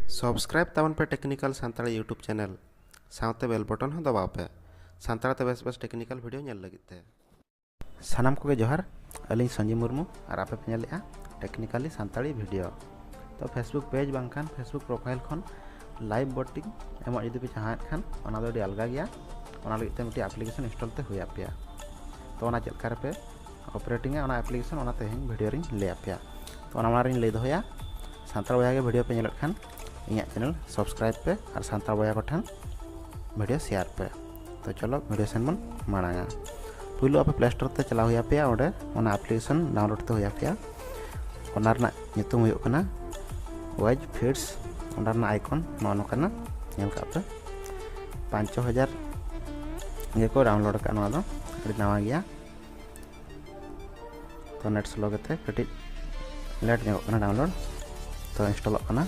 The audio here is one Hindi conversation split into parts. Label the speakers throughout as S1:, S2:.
S1: सब्सक्राइब तावन पे टेक्निकल सानताली यूट्यूब चैनल साउते बेल बटन हो दबाव पे सानताली बेस बेस टेक्निकल वीडियो नेल लगित ते सानाम को जोहार अलिंग संजीव मुर्मू और आपे पे नेलेआ टेक्निकली सानताली वीडियो तो फेसबुक पेज बांखान फेसबुक प्रोफाइल खन लाइव बोटिंग एम जुदी पे चाहें खान ओना दो अलग गया ओना लगित ते मिट्टी एप्लीकेशन इंस्टॉल ते हुई आपे तो ओना चलकार पे ऑपरेटिंग है ओना एप्लीकेशन ओना तेहन वीडियो रिंग ले आपे तो ओना रिंग ले दोया सानताल बया के वीडियो पे नेलत खान इन चैनल सब्सक्राइब पे और सानताल बया को ठन वीडियो शेयर पे तो चलो वीडियो सेन मन मांगा पुलो आप प्ले स्टोर ते चला हुआ पे ओडे ओना एप्लीकेशन डाउनलोड ते हुआ पे ओना रना नितुम हुयो कना वेज फीड्स ओना रना आइकन नोनो कना नेल का पे 5000 ये को डाउनलोड का नवा दो अड़ी नवा गया तो नेट स्लो गते कटी लेट ᱧᱚᱜᱚᱜ कना डाउनलोड तो इंस्टॉल कना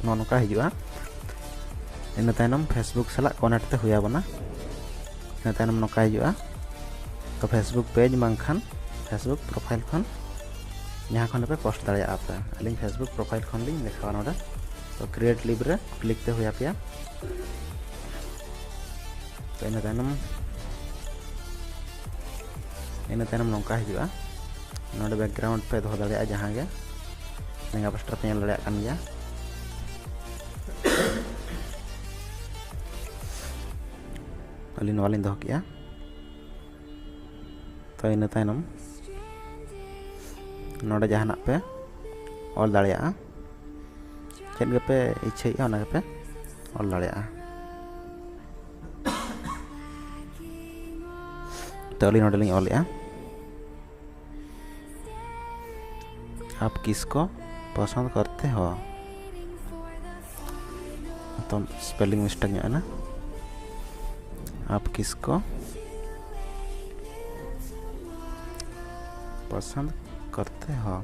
S1: नोनका हिजुआ इन तायनम फेसबुक सला कनेक्ट ते हुआ बना इन तायनम नोका हिजुआ तो फेसबुक पेज बांखान फेसबुक प्रोफाइल खन यहाँ खन पे पोस्ट दाड़े आपे अलिंग फेसबुक प्रोफाइल खन लिंग देखा नोडे तो क्रिएट लिब रे क्लिक ते हुआ पे तो इन तायनम नोका हिजुआ नोडे बैकग्राउंड पे दो दाड़े जहाँ गे नेगा पोस्टर पे दाड़े कान गया अली नवालिन दो किया तो इन तायनम नोडे जहाना पे ऑल दाड़े चेक पे इच्छा ओना पे ऑल दाड़े तो अली नोडे लिंग ऑल आप किसको पसंद करते हो तो स्पेलिंग मिस्टेक है ना आप किसको पसंद करते हो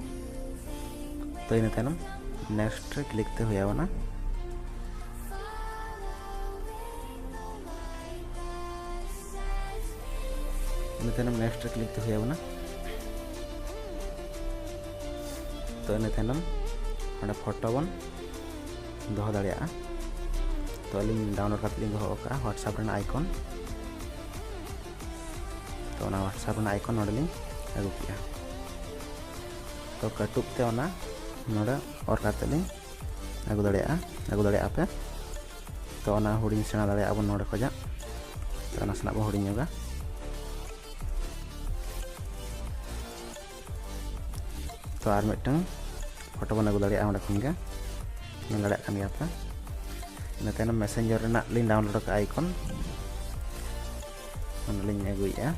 S1: तो इन तायनम नेक्स्ट रे क्लिक ते हुआ ना इन तायनम नेक्स्ट रे क्लिक ते हुआ ना तो इन तायनम अरे फोटो बन दो दाड़े तो अलिंग डाउनलोड करते लिंग दो का व्हाट्सएप रे आइकन तो ना व्हाट्सएप रे आइकन नोडे लिंग अगु किया तो कटुप ते ओना नोडे और करते लिंग अगु दाड़े पे तो ओना हुडिंग सेना दाड़े अब नोडे खजा तो ओना सना हुडिंग होगा तो आर मिटन फोटो बन अगु दाड़े ओंडे खन गे नेल दाड़े कान गया पे इन तायनम मैसेंजर रेना लिंग डाउनलोड का आइकन ओना लिंग अगुया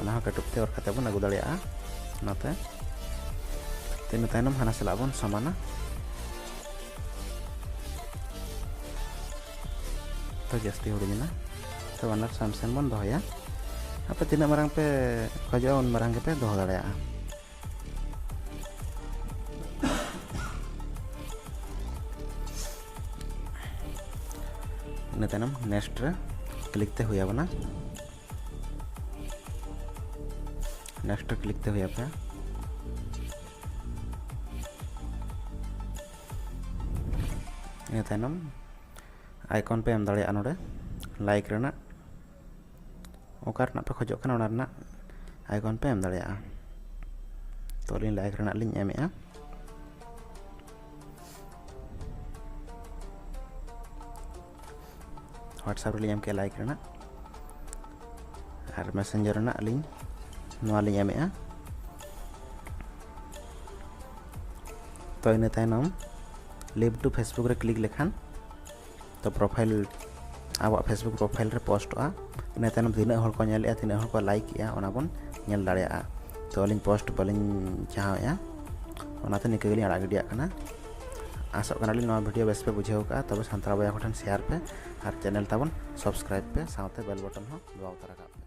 S1: ओना कटुपते और खाते बन अगु दाड़े नाते इन तायनम हाना सला बन समाना तो जस्ती हुडिना तो बानर सामसेन बन दोया आपे तीना मारंग पे खजा उन मारंग पे दो दाड़े इन तायनम नेक्स्ट रे क्लिक ते हुआ बना नेक्स्ट रे क्लिक ते हुआ पे इन तायनम आइकन पे एम दाड़े नोडे लाइक रेना ओकार ना पे खोजो कना ओना रना आइकन पे एम दाड़े तो लिंग लाइक रेना लिंग एमेआ व्हाट्सएप रे एम के लाइक रेना और मैसेंजर रेना लिंग नवा लिंग एमेआ तो इन तायनम लिव टू फेसबुक रे क्लिक लेखान तो प्रोफाइल अब फेसबुक प्रोफाइल रे पोस्ट इन तायनम तीना हर को नेल तीना हर को लाइक ओना बन नेल दाड़े तो अलिंग पोस्ट बलिंग चाहया ओनाते निके गेली आड़ा गिडिया कना आशा कना लिंग नवा वीडियो बेस पे बुझेव का तब सानताल बया को ठन शेयर पे और चैनल ताबन सब्सक्राइब पे साथे बेल बटन हो दबाव तरह का